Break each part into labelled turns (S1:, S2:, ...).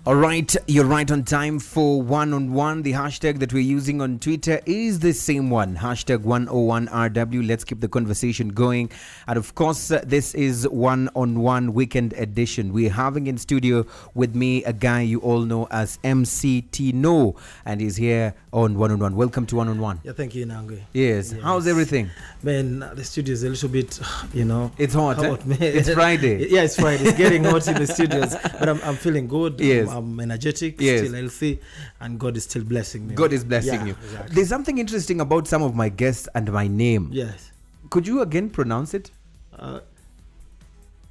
S1: All right, you're right on time for one-on-one. The hashtag that we're using on Twitter is the same one, hashtag 101RW. Let's keep the conversation going. And of course, this is one-on-one weekend edition. We're having in studio with me a guy you all know as MC Tino, and he's here on one-on-one. Welcome to one-on-one.
S2: Yeah, thank you, Anangwe.
S1: Yes. How's everything?
S2: Man, the studio is a little bit,
S1: It's hot,
S2: man.
S1: It's Friday.
S2: Yeah, it's Friday. It's getting hot in the studios. But I'm feeling good.
S1: Yes.
S2: I'm energetic,
S1: Yes.
S2: still healthy, and God is still blessing me.
S1: God is blessing you.
S2: Exactly.
S1: There's something interesting about some of my guests and my name.
S2: Yes.
S1: Could you again pronounce it?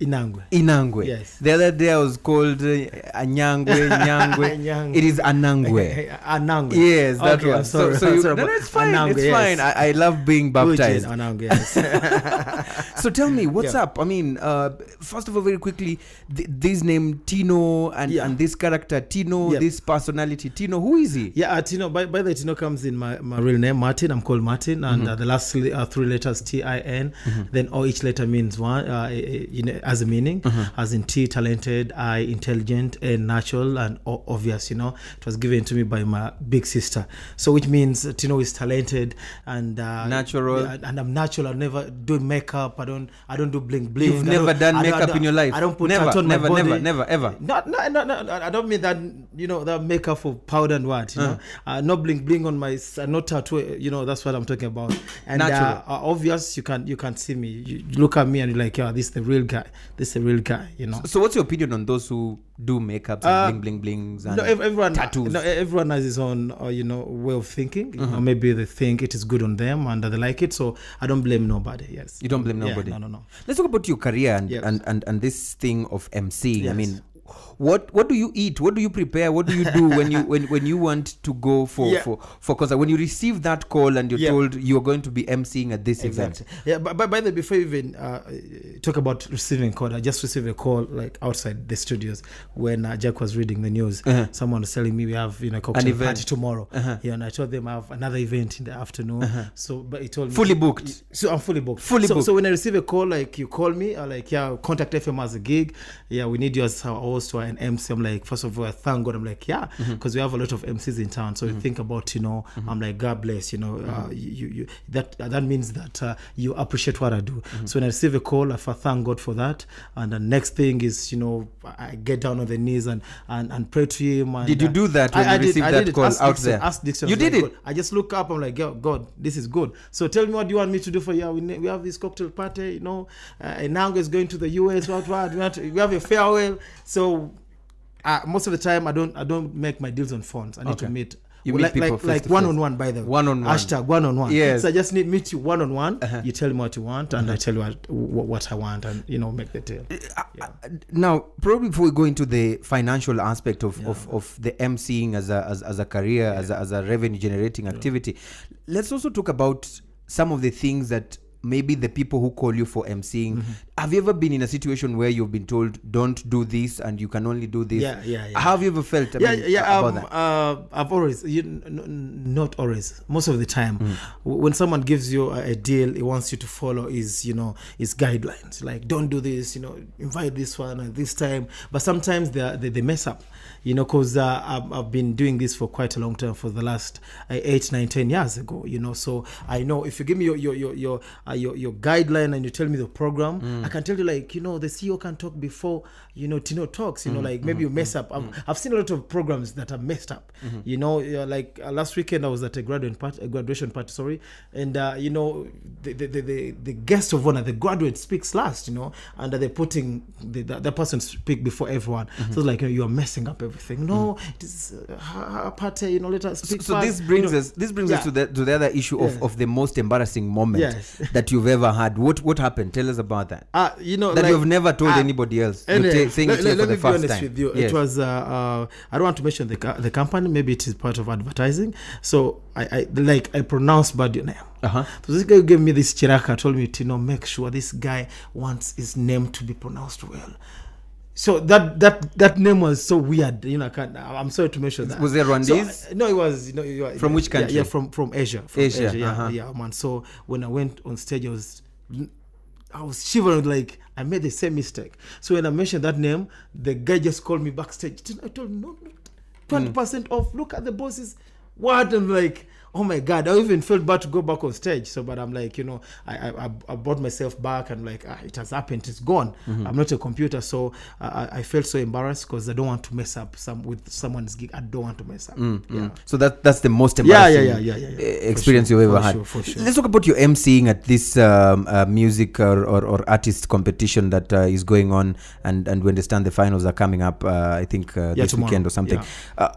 S2: Anangwe. Yes.
S1: The other day I was called Anangwe.
S2: Anangwe.
S1: It is Anangwe.
S2: Anangwe.
S1: Yes, that
S2: okay,
S1: one.
S2: I'm sorry.
S1: No, it's fine.
S2: Anangwe,
S1: it's
S2: yes.
S1: fine. I love being baptized.
S2: Eugene, Anangwe, yes.
S1: So tell me, what's up? I mean, first of all, very quickly, this name Tino and this character Tino, this personality Tino, who is he?
S2: Yeah, Tino. By the way, Tino comes in my real name, Martin. I'm called Martin, and the last three letters TIN. Then each letter means one. As a meaning, as in T, talented, I, intelligent, and natural, and obvious. It was given to me by my big sister. So which means Tino is talented and
S1: natural.
S2: And I'm natural. I never do makeup. I don't do bling bling.
S1: You've never done makeup in your life.
S2: I don't put tattoo on my body.
S1: Never, ever.
S2: No. I don't mean that. That makeup for powder and what. No bling bling on my. No tattoo. That's what I'm talking about. And obvious. You can see me. You look at me and you're like, yeah, this is the real guy. This is a real guy,
S1: So what's your opinion on those who do makeups and bling blings and
S2: everyone,
S1: tattoos?
S2: Everyone has his own, way of thinking. Maybe they think it is good on them and they like it. So I don't blame nobody. Yes.
S1: You don't blame nobody?
S2: Yeah, no.
S1: Let's talk about your career and this thing of MCing.
S2: Yes.
S1: I mean, what do you eat? What do you prepare? What do you do when you want to go for concert? When you receive that call and you're told you're going to be MCing at this event?
S2: Yeah, but by the way, before you even talk about receiving a call, I just received a call like outside the studios when Jack was reading the news. Someone was telling me we have a cocktail party tomorrow. And I told them I have another event in the afternoon. But he told me
S1: fully booked.
S2: So I'm fully booked.
S1: Booked.
S2: So when I receive a call, like you call me, contact FM as a gig. Yeah, we need you as our host or an MC. I'm like, first of all, I thank God. I'm like, because we have a lot of MCs in town. So you think about, I'm like, God bless, you that means that you appreciate what I do. So when I receive a call, I thank God for that. And the next thing is, I get down on the knees and pray to him. And,
S1: did you do that when you received that call out there?
S2: Ask Dixon.
S1: You did it?
S2: God. I just look up. I'm like, God, this is good. So tell me what you want me to do for you. We have this cocktail party, Anangwe is going to the US. What? We have a farewell. So most of the time, I don't make my deals on phones. I need to meet.
S1: You meet people
S2: like one-on-one, by the way.
S1: One-on-one.
S2: Hashtag one-on-one.
S1: Yes.
S2: So I just meet you one-on-one. You tell me what you want, and I tell you what I want, and make the deal.
S1: Now, probably before we go into the financial aspect of the MCing as a career, as a revenue generating activity, let's also talk about some of the things that maybe the people who call you for MCing, have you ever been in a situation where you've been told, don't do this and you can only do this?
S2: Yeah.
S1: Have you ever felt about that?
S2: I've always, not always, most of the time, when someone gives you a deal, he wants you to follow his guidelines. Like, don't do this, invite this one at this time. But sometimes they mess up, because I've been doing this for quite a long time, for the last 8, 9, 10 years ago, so I know if you give me your guideline and you tell me the program, I can tell you, like, the CEO can talk before, Tino talks, like maybe you mess up. I've seen a lot of programs that are messed up, like last weekend I was at a graduation party, and the guest of honor, the graduate speaks last, and they're putting the person speak before everyone. So it's like, you are messing up everything. No, it is a party, let us speak.
S1: So this brings us to the other issue of the most embarrassing moment that you've ever had. What happened? Tell us about that. That you've never told anybody else. Saying it here for the first time. Let me be honest with you.
S2: Yes. It was I don't want to mention the company. Maybe it is part of advertising. So I pronounced bad your name. So this guy gave me this chiraka, told me, Tino, make sure this guy wants his name to be pronounced well. So that name was so weird. I'm sorry to mention that.
S1: Was it Rwandese?
S2: So, no, it was.
S1: From which country?
S2: From Asia. From Asia. Man. So when I went on stage, I was was shivering, like I made the same mistake. So when I mentioned that name, the guy just called me backstage. I told him, no, 20% off. Look at the bosses. What? I'm like, oh my God, I even felt bad to go back on stage. So, but I'm like, I brought myself back and like, it has happened, it's gone. I'm not a computer. So I felt so embarrassed because I don't want to mess up with someone's gig. I don't want to mess up. Yeah.
S1: So that's the most embarrassing experience
S2: sure,
S1: you've ever had.
S2: For sure.
S1: Let's talk about your emceeing at this music or artist competition that is going on, and we understand the finals are coming up, I think this
S2: tomorrow.
S1: weekend or something.
S2: Yeah.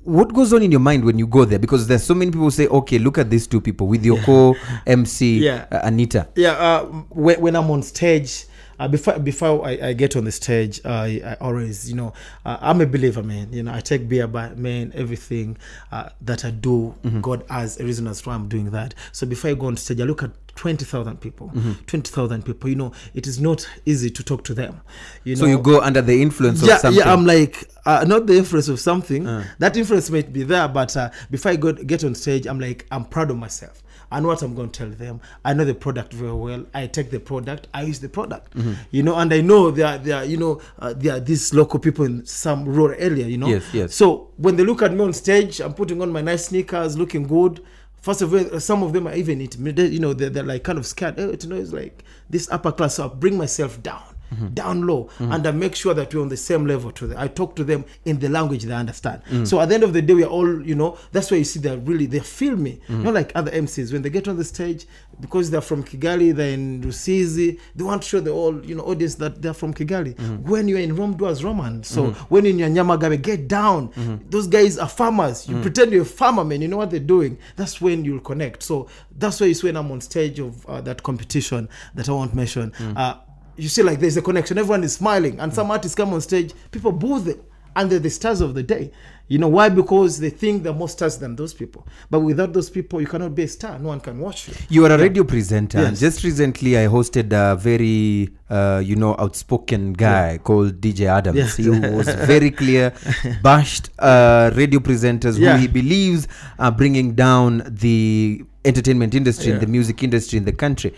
S1: What goes on in your mind when you go there? Because there's so many people who say, okay, look at these two people with your co-MC, Anita.
S2: Yeah, when I'm on stage, before I get on the stage, I always, I'm a believer, man. I take beer, but man, everything that I do, God has a reason as to why I'm doing that. So before I go on stage, I look at 20,000 people. 20,000 people. It is not easy to talk to them.
S1: So you go under the influence of something.
S2: Yeah, I'm like, not the influence of something. That influence might be there, but before I get on stage, I'm like, I'm proud of myself. I know what I'm going to tell them. I know the product very well. I take the product. I use the product. And I know there are these local people in some rural area.
S1: Yes.
S2: So when they look at me on stage, I'm putting on my nice sneakers, looking good. First of all, some of them are even intimidated. They're like kind of scared. It's like this upper class. So I bring myself down low, and I make sure that we're on the same level to them. I talk to them in the language they understand. So at the end of the day, we are all, that's why you see they feel me. Not like other MCs. When they get on the stage, because they're from Kigali, they're in Rusizi, they want to show the whole audience that they're from Kigali. When you're in Rome, do as Roman. So when you're in Nyamagabe, get down. Those guys are farmers. You pretend you're a farmer, man. You know what they're doing. That's when you'll connect. So that's why you see when I'm on stage of that competition that I won't mention. You see, like, there's a connection. Everyone is smiling, and some artists come on stage, people boo them, and they're the stars of the day. Why? Because they think they're more stars than those people. But without those people, you cannot be a star. No one can watch you.
S1: You are a radio presenter.
S2: Yes.
S1: And just recently, I hosted a very, outspoken guy called DJ Adams.
S2: Yes.
S1: He was very clear, bashed radio presenters who he believes are bringing down the entertainment industry and the music industry in the country.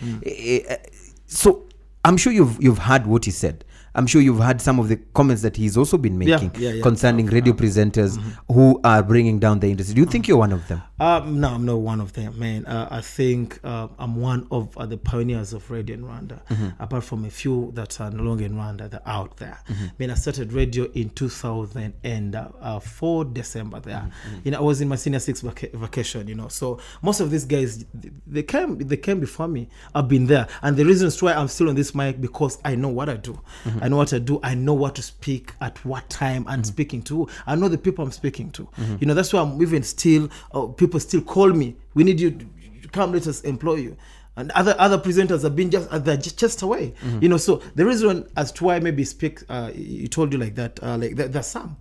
S1: So I'm sure you've heard what he said. I'm sure you've heard some of the comments that he's also been making concerning radio presenters who are bringing down the industry. Do you think you're one of them?
S2: No, I'm not one of them, man. I think I'm one of the pioneers of radio in Rwanda. Apart from a few that are no longer in Rwanda, they're out there. I started radio in 2004 December there. I was in my senior 6 vacation, So most of these guys, they came before me. I've been there. And the reasons why I'm still on this mic, because I know what I do. I know what I do. I know what to speak at what time I'm speaking to. I know the people I'm speaking to. That's why I'm even still, people still call me. We need you to come, let us employ you. And other presenters have been they're just away. So the reason as to why I maybe speak, you told you like that, there's some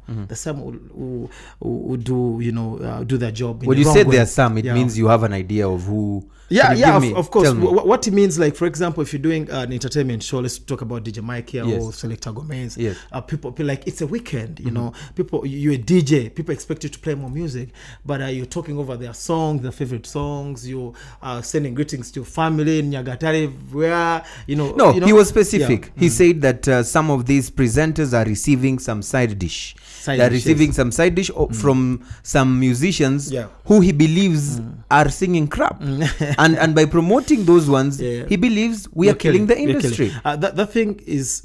S2: who do, do their job.
S1: When you said there's some, it means you have an idea of who.
S2: Of course. What it means, like, for example, if you're doing an entertainment show, let's talk about DJ Mike here or Selector Gomez. People like, it's a weekend, people, you're a DJ, people expect you to play more music, but you're talking over their songs, their favorite songs, you're sending greetings to your family in Nyagatare, where,
S1: No, he was specific. He said that some of these presenters are receiving some side dish. They're receiving some side dish from some musicians who he believes are singing crap. And by promoting those ones, he believes we are killing the industry.
S2: That thing has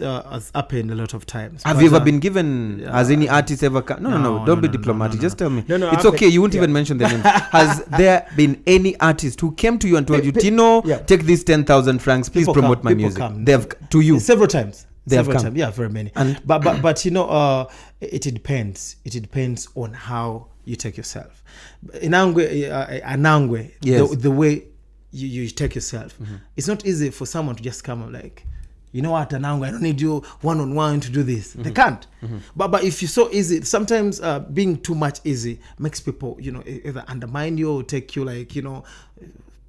S2: happened a lot of times.
S1: Have you ever been given, has any artist ever come? No, don't be diplomatic. Just tell me. It's okay, you won't even mention the name. Has there been any artist who came to you and told you, Tino, take these 10,000 francs, please promote my music? They have to you.
S2: Several times.
S1: They have come.
S2: Yeah, very many. But it depends. It depends on how you take yourself. Anangwe, the way you take yourself. It's not easy for someone to just come and like, you know what, Anangwe, I don't need you one-on-one to do this. They can't. But if you're so easy, sometimes being too much easy makes people, either undermine you or take you like,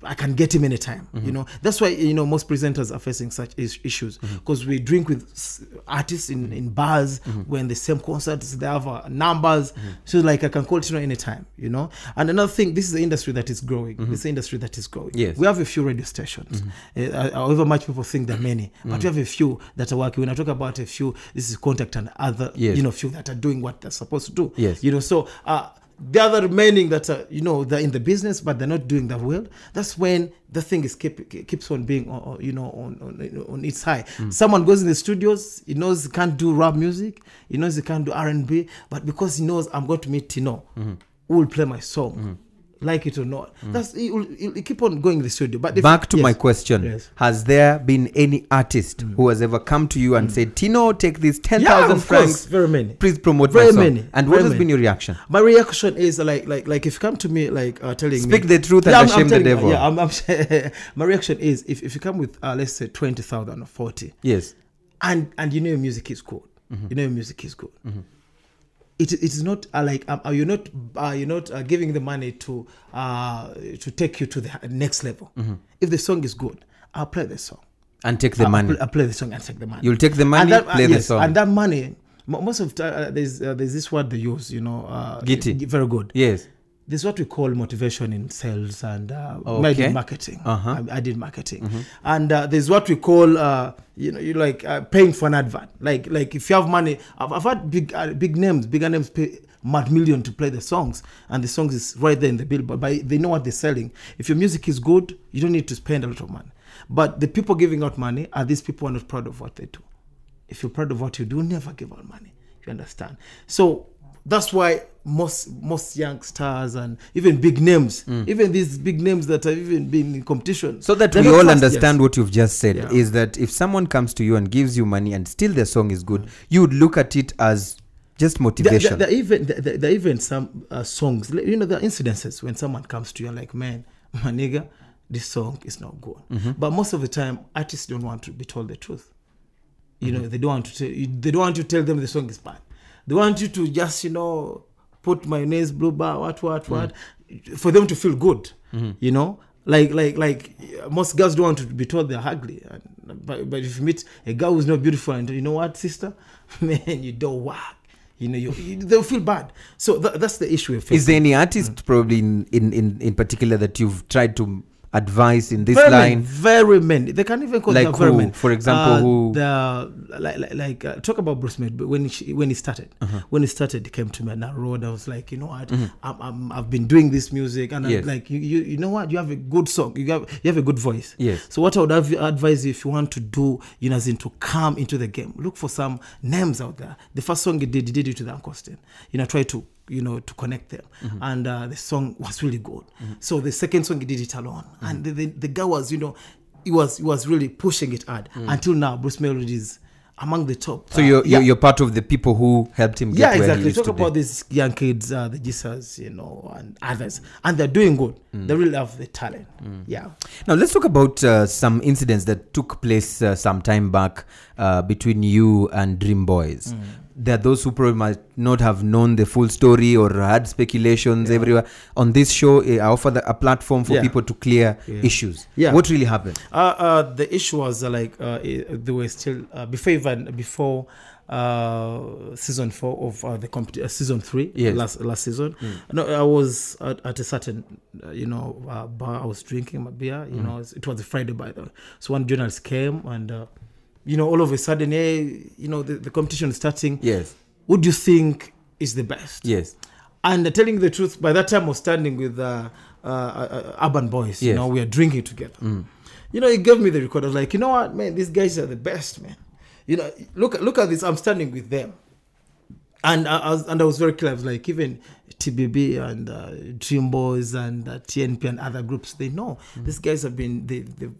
S2: I can get him anytime. You know, that's why, you know, most presenters are facing such issues, because we drink with artists in bars when the same concerts, they have numbers. So like I can call Tino anytime, you know. And another thing, this is the industry that is growing. This is the industry that is growing.
S1: Yes.
S2: We have a few radio stations. However much people think there are many, but we have a few that are working. When I talk about a few, this is Contact and other, you know, few that are doing what they're supposed to do.
S1: Yes.
S2: You know, so the other remaining that are, you know, they're in the business but they're not doing that well. That's when the thing is keeps on being, you know, on its high. Someone goes in the studios, he knows he can't do rap music, he knows he can't do R&B, but because he knows I'm going to meet Tino, who will play my song, like it or not. That's he'll keep on going in the studio. But
S1: back to my question, has there been any artist who has ever come to you and said, Tino, take these 10,000 francs,
S2: very many,
S1: please promote
S2: very
S1: my song?
S2: Many,
S1: and what has been your reaction?
S2: My reaction is like if you come to me like telling
S1: speak
S2: me
S1: the truth and shame the devil.
S2: My reaction is if you come with let's say 20,000 or 40,
S1: yes,
S2: and you know your music is good, you know your music is good. It is not like you're not giving the money to take you to the next level. If the song is good, I'll play the song
S1: and take the money.
S2: I'll play the song and take the money.
S1: You'll take the money, play the song,
S2: and that money. Most of the time, there's this word they use, you know,
S1: Gitty.
S2: Very good.
S1: Yes.
S2: This is what we call motivation in sales and I did marketing. I did marketing, and there's what we call you know, you like paying for an advert. Like if you have money, I've had bigger names pay $1 to play the songs, and the songs is right there in the billboard. But they know what they're selling. If your music is good, you don't need to spend a lot of money. But the people giving out money are these people who are not proud of what they do. If you're proud of what you do, never give out money. You understand? So that's why most young stars and even big names, even these big names that have even been in competition,
S1: so that we all understand what you've just said, is that if someone comes to you and gives you money and still their song is good, you would look at it as just motivation.
S2: There are even some songs, you know, there are incidences when someone comes to you and like, man, my nigga, this song is not good. But most of the time, artists don't want to be told the truth. You know, they don't want to tell them the song is bad. They want you to just, you know, put mayonnaise, blue bar, what, for them to feel good. You know, like most girls don't want to be told they're ugly. But if you meet a girl who's not beautiful and you know what, sister, man, you don't work. You know, they'll feel bad. So that's the issue.
S1: Is there any artist probably in particular that you've tried to advice in this
S2: line? Very many. They can't even call
S1: like
S2: them very many.
S1: For example, who?
S2: Talk about Bruce Smith. But when he started, he came to me and I wrote. I was like, you know what? I've been doing this music, and I'm like, you know what? You have a good song. You have a good voice.
S1: Yes.
S2: So what I would advise you, if you want to do, you know, as in to come into the game, look for some names out there. The first song he did it with Uncle Austin. You know, try to, you know, to connect them, and the song was really good. So the second song he did it alone, and the guy was, you know, he was really pushing it hard. Until now, Bruce Melody is among the top.
S1: So you're part of the people who helped him get where he is
S2: Talk
S1: today.
S2: about these young kids, the Jesus, you know, and others, and they're doing good. They really have the talent.
S1: Now let's talk about some incidents that took place some time back between you and Dream Boys. There are those who probably might not have known the full story or had speculations everywhere. On this show, I offer a platform for people to clear issues. What really happened?
S2: The issue was they were still before season 4 of the season 3 last season. No, I was at a certain bar. I was drinking my beer. You know, it was a Friday, by the way. So one journalist came and. You know, all of a sudden, hey, you know, the competition is starting. Yes. Who do you think is the best? Yes. And telling the truth, by that time I was standing with Urban Boys. Yes. You know, we are drinking together. You know, he gave me the record. I was like, you know what, man, these guys are the best, man. You know, look at this. I'm standing with them. And I was very clear. I was like, even TBB and Dream Boys and TNP and other groups, they know these guys have been they've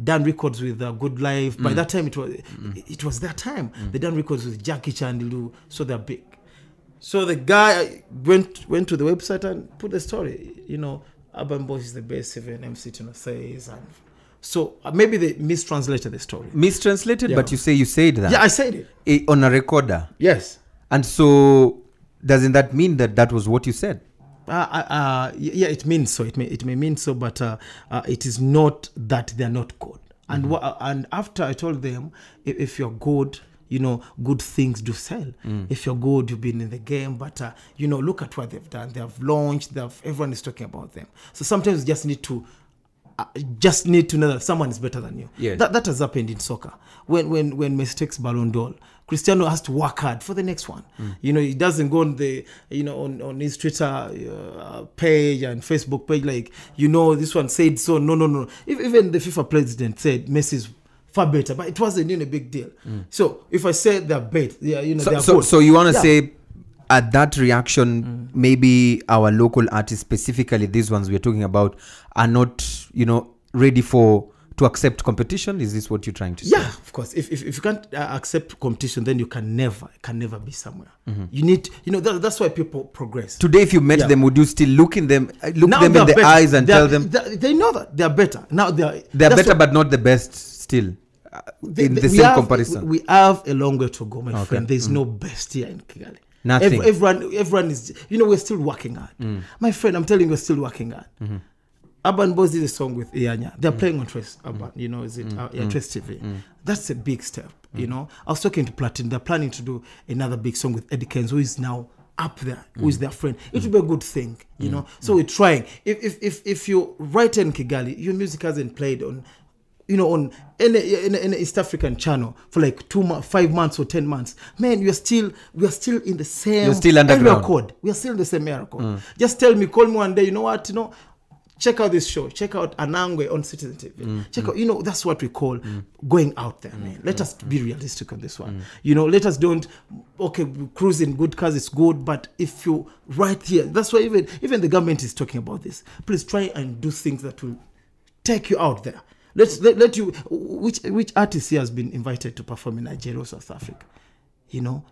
S2: done records with Good Life. By that time, it was their time. They done records with Jackie Chan, Lilu, so they're big. So the guy went to the website and put the story. You know, Urban Boys is the best, even MC Tino says, and so maybe they mistranslated the story.
S1: Mistranslated, but you said that.
S2: Yeah, I said
S1: it on a recorder.
S2: Yes.
S1: And so, doesn't that mean that was what you said?
S2: Yeah, it means so. It may mean so, but it is not that they're not good. And and after I told them, if you're good, good things do sell. If you're good, you've been in the game. But look at what they've done. They have launched. Everyone is talking about them. So sometimes you just need to know that someone is better than you.
S1: Yes.
S2: That has happened in soccer. When Messi takes Ballon d'Or, Cristiano has to work hard for the next one. He doesn't go on the on his Twitter page and Facebook page like this one said so. No. Even the FIFA president said Messi's far better, but it wasn't a big deal. So if I say they're bad, they're good.
S1: So you want to say at that reaction, maybe our local artists, specifically these ones we're talking about, are not ready to accept competition? Is this what you're trying to say?
S2: Yeah, of course. If you can't accept competition, then you can never be somewhere. You need, that's why people progress.
S1: Today, if you met them, would you still look them in the
S2: better.
S1: eyes and tell them
S2: they know that they're better now? They're
S1: better, but not the best still. In the same comparison,
S2: we have a long way to go, my friend. There's no best here in Kigali.
S1: Nothing.
S2: Everyone is. We're still working hard, my friend. I'm telling you, we're still working hard. Urban Boys did a song with Ianya. They're playing on Trace Urban. Is it Trace TV? That's a big step. I was talking to Platin. They're planning to do another big song with Eddie Kenz, who is now up there, who is their friend. It will be a good thing, So we're trying. If you write in Kigali, your music hasn't played on on any East African channel for like 5 months or 10 months, man, we are still in the same.
S1: You're still underground.
S2: Area code. We are still in the same area code. Just call me one day. You know what? Check out this show. Check out Anangwe on Citizen TV. Check out. That's what we call going out there, man. Let us be realistic on this one. Let us don't. Okay, cruise in good cars is good, but if you right here, that's why even the government is talking about this. Please try and do things that will take you out there. Let you. Which artist here has been invited to perform in Nigeria or South Africa?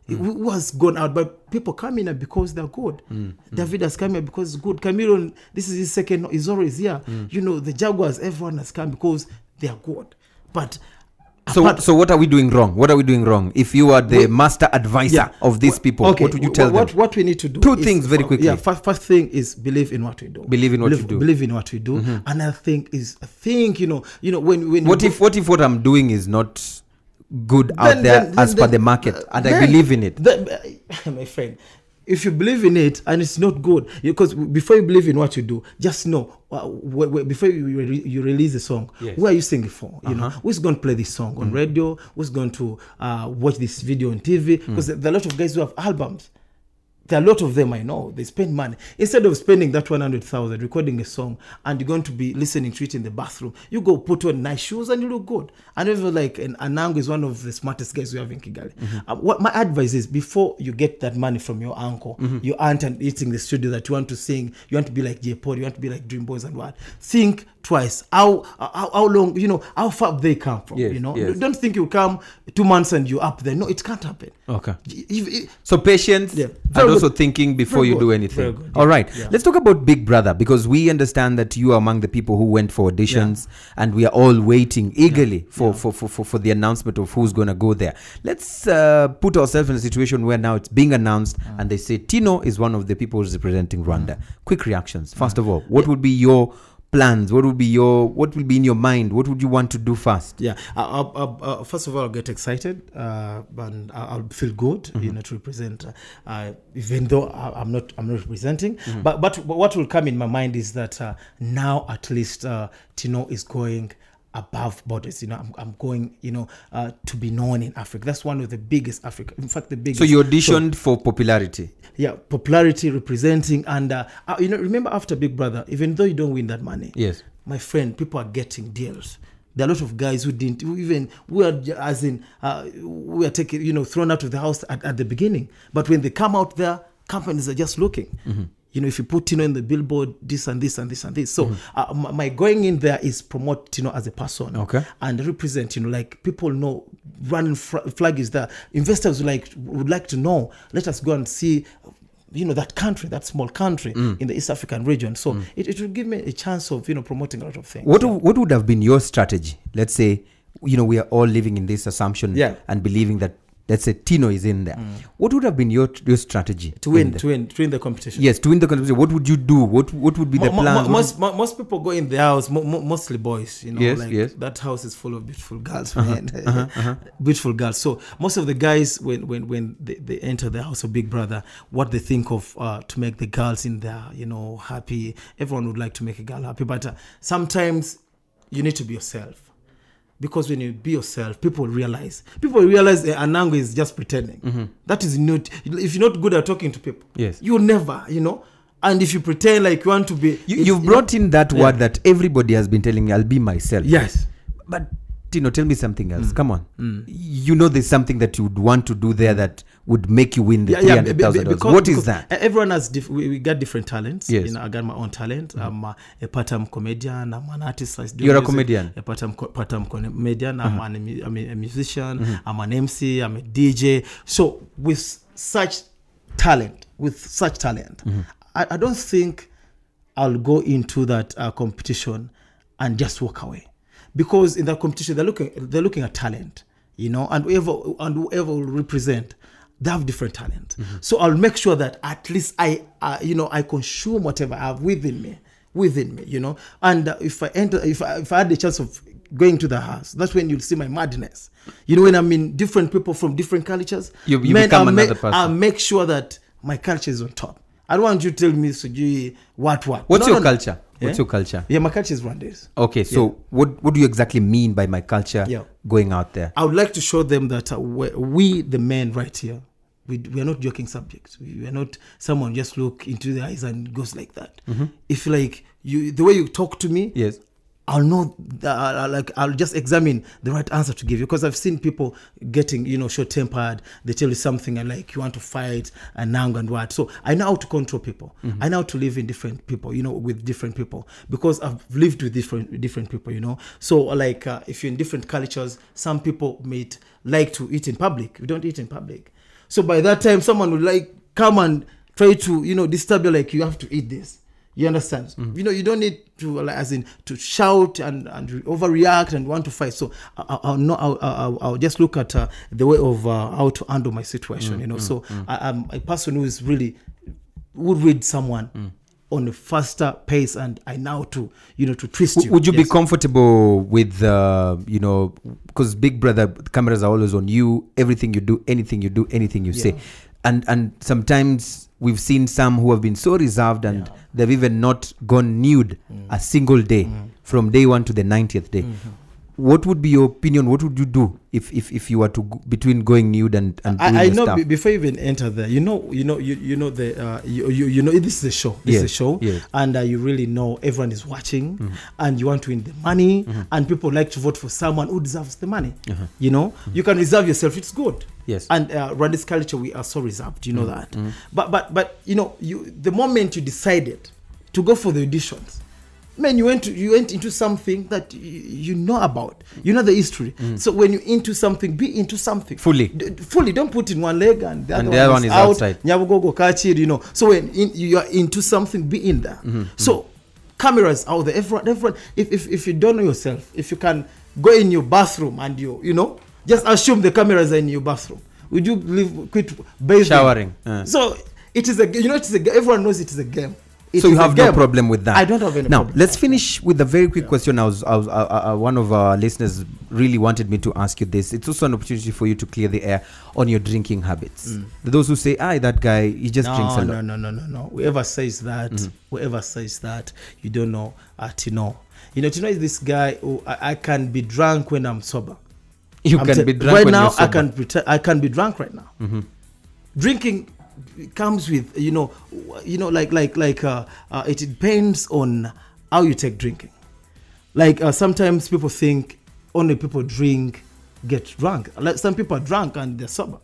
S2: Who has gone out, but people come in because they're good. David has come here because it's good. Cameron, this is his second. He's always here. The Jaguars, everyone has come because they are good. But
S1: so what are we doing wrong? What are we doing wrong? If you are the master advisor of these people, what would you tell them?
S2: What we need to do?
S1: Two things very quickly.
S2: Yeah, first thing is believe in what we do.
S1: Believe in what you do.
S2: Believe in what we do. Another thing is when
S1: what if what I'm doing is not good out there as per the market, and I believe in it?
S2: My friend, if you believe in it and it's not good, because before you believe in what you do, just know before you release the song, where are you singing for? Who's going to play this song on radio? Who's going to watch this video on TV? Because there are a lot of guys who have albums. There are a lot of them I know. They spend money. Instead of spending that 100,000 recording a song and you're going to be listening to it in the bathroom, you go put on nice shoes and you look good. And even like Anangwe is one of the smartest guys we have in Kigali. What my advice is, before you get that money from your uncle, your aunt, and eating the studio that you want to sing, you want to be like J Paul, you want to be like Dream Boys and what, think twice. How long, how far they come from. Don't think you come 2 months and you're up there. No, it can't happen.
S1: Okay. So patience, and also thinking before you do anything.
S2: Good,
S1: all right. Let's talk about Big Brother, because we understand that you are among the people who went for auditions, and we are all waiting eagerly for the announcement of who's going to go there. Let's put ourselves in a situation where now it's being announced and they say Tino is one of the people who's representing Rwanda. Quick reactions. First of all, what would be your plans? What will be in your mind? What would you want to do first?
S2: First of all, I'll get excited, and I'll feel good, to represent, even though I'm not representing. But what will come in my mind is that now at least Tino is going above borders. I'm going, to be known in Africa. That's one of the biggest Africa. In fact, the biggest.
S1: So you auditioned for popularity.
S2: Yeah, popularity, representing, and remember after Big Brother, even though you don't win that money,
S1: yes,
S2: my friend, people are getting deals. There are a lot of guys who we are taken, thrown out of the house at the beginning. But when they come out there, companies are just looking. If you put Tino in the billboard, this and this and this and this. So my going in there is promote Tino as a person, and represent, like people know running flag is there. Investors would like to know. Let us go and see, that country, that small country in the East African region. So it will give me a chance of, promoting a lot of things.
S1: What would have been your strategy? Let's say, we are all living in this assumption and believing that let's say Tino is in there. What would have been your strategy
S2: to win the competition?
S1: Yes, to win the competition. What would you do? What would be the plan?
S2: Most people go in the house, mostly boys. You know,
S1: yes.
S2: That house is full of beautiful girls, man. Beautiful girls. So most of the guys, when they enter the house of Big Brother, what they think of to make the girls in there, you know, happy. Everyone would like to make a girl happy, but sometimes you need to be yourself. Because when you be yourself, people realize Anangwe is just pretending. That is not, if you're not good at talking to people,
S1: yes,
S2: you'll never, you know. And if you pretend like you want to be...
S1: You've brought in that word that everybody has been telling me, I'll be myself.
S2: Yes.
S1: But Tino, tell me something else. Come on. You know there's something that you would want to do there that would make you win the $300,000. What is that?
S2: Everyone has we got different talents. Yes. You know, I got my own talent. I'm a part-time comedian. I'm an artist.
S1: You're a comedian?
S2: A part-time comedian. I'm a musician. I'm an MC. I'm a DJ. So with such talent, I don't think I'll go into that competition and just walk away. Because in that competition, they're looking at talent, you know, and whoever will represent, they have different talent. So I'll make sure that at least I consume whatever I have within me, you know. And if I had the chance of going to the house, that's when you'll see my madness. You know, when I'm in different people from different cultures,
S1: you become another person.
S2: I'll make sure that my culture is on top. I don't want you to tell me, Suji, what.
S1: What's your culture? What's your culture?
S2: Yeah, my culture is Rwandese.
S1: Okay, so what do you exactly mean by my culture going out there?
S2: I would like to show them that we, the men right here, we are not joking subjects. We are not someone just look into the eyes and goes like that. If like the way you talk to me,
S1: yes,
S2: I'll know that, I'll just examine the right answer to give you, because I've seen people getting, you know, short-tempered. They tell you something and like you want to fight and now and what. So I know how to control people. I know how to live in different people, you know, with different people, because I've lived with different people, you know. So like if you're in different cultures, some people may like to eat in public. We don't eat in public. So by that time, someone would like come and try to, you know, disturb you, like you have to eat this. You understand? You know, you don't need to, like, as in, to shout and overreact and want to fight. So I'll just look at the way of how to handle my situation. You know, so I'm a person who is really would read someone on a faster pace, and I know to, you know, to twist you.
S1: Would you be comfortable with, you know, because Big Brother cameras are always on you. Everything you do, anything you do, anything you say, and sometimes we've seen some who have been so reserved and they've even not gone nude a single day from day 1 to the 90th day. What would be your opinion? What would you do if you were to between going nude and doing
S2: I know
S1: stuff?
S2: Before you even enter there, you know this is a show. This is a show, and you really know everyone is watching, and you want to win the money, and people like to vote for someone who deserves the money. You know, you can reserve yourself. It's good.
S1: Yes.
S2: And around this culture, we are so reserved. You know that. But you know, the moment you decided to go for the auditions, man, you went into something that you know about. You know the history. So when you're into something, be into something
S1: fully.
S2: Don't put in one leg and the other
S1: one is
S2: out.
S1: outside.
S2: You know. So when you are into something, be in there. So cameras out there. Everyone. If you don't know yourself, if you can go in your bathroom and you know, just assume the cameras are in your bathroom. Would you quit bathing?
S1: Showering.
S2: So it is everyone knows it is a game.
S1: So you have no problem with that?
S2: I don't have any problem.
S1: Now, let's finish with a very quick question. One of our listeners really wanted me to ask you this. It's also an opportunity for you to clear the air on your drinking habits. Those who say, that guy, he just drinks a lot.
S2: No. Whoever says that, you don't know Tino. You know, Tino is this guy who I can be drunk when I'm sober.
S1: You can be drunk
S2: right
S1: when
S2: now,
S1: you're sober.
S2: I can be drunk right now. Drinking comes with, like it depends on how you take drinking. Like sometimes people think only people get drunk. Like some people are drunk and they're sober.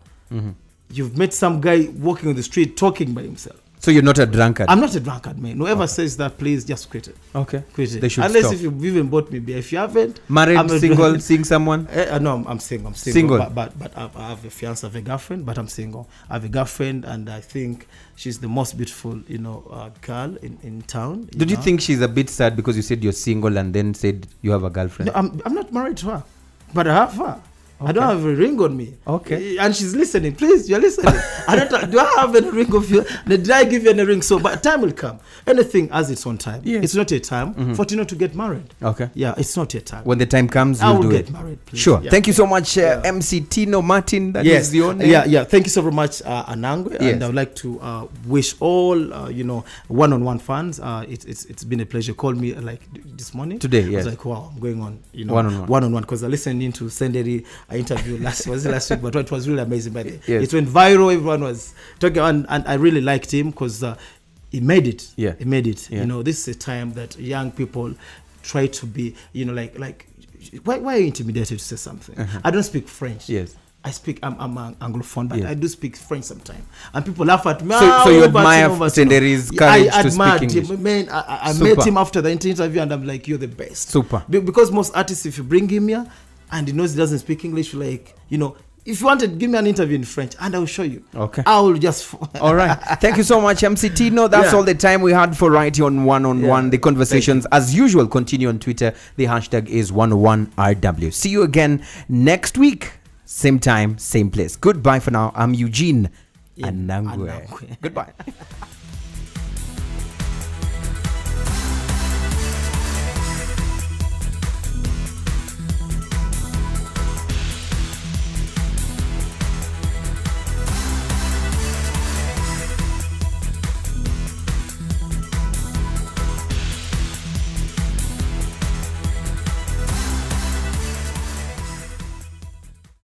S2: You've met some guy walking on the street talking by himself.
S1: So you're not a drunkard?
S2: I'm not a drunkard, man. Whoever says that, please just quit it.
S1: Okay.
S2: Quit it.
S1: They should
S2: Unless
S1: stop.
S2: if you've even bought me beer. If you haven't...
S1: Married, single, seeing someone?
S2: No, I'm single.
S1: Single?
S2: But I have a fiancé, I have a girlfriend, but I'm single. I have a girlfriend, and I think she's the most beautiful, girl in town.
S1: Did you think she's a bit sad because you said you're single and then said you have a girlfriend?
S2: No, I'm not married to her, but I have her. I don't have a ring on me.
S1: Okay.
S2: And she's listening. Please, you're listening. Do I have any ring of you? Did I give you any ring? So, but time will come. Anything has its own time.
S1: Yes.
S2: It's not a time for Tino to get married.
S1: Okay.
S2: Yeah, it's not a time.
S1: When the time comes,
S2: I
S1: you'll
S2: will
S1: do
S2: get
S1: it.
S2: married, please.
S1: Sure.
S2: Yeah.
S1: Thank you so much, MC Tino Martin. That is your name.
S2: Yeah. Thank you so very much, Anangwe.
S1: Yes.
S2: And I would like to wish all, one-on-one fans. It's been a pleasure. Called me like this morning.
S1: Today,
S2: I
S1: yes.
S2: was like, wow, I'm going on,
S1: One-on-one.
S2: because I listened into Senderi interview last week, but it was really amazing. By the way,
S1: Yes.
S2: it went viral. Everyone was talking, and I really liked him because he made it.
S1: Yeah.
S2: He made it.
S1: Yeah.
S2: This is a time that young people try to be, like, why are you intimidated to say something? I don't speak French.
S1: Yes.
S2: I'm an Anglophone, but
S1: Yes.
S2: I do speak French sometimes. And people laugh at me.
S1: So you admire Senderi's courage
S2: I
S1: to speak
S2: admired
S1: English.
S2: him. Man, I
S1: Super.
S2: met him after the interview, and I'm like, you're the best.
S1: Super.
S2: Because most artists, if you bring him here, and he knows he doesn't speak English, like, if you wanted, give me an interview in French, and I will show you.
S1: Okay.
S2: I will just...
S1: All right. Thank you so much, MC Tino. That's all the time we had for right here on One-on-One.
S2: Yeah.
S1: The conversations, as usual, continue on Twitter. The hashtag is 101RW. See you again next week. Same time, same place. Goodbye for now. I'm Eugene. Anangwe.
S2: Anangwe.
S1: Goodbye.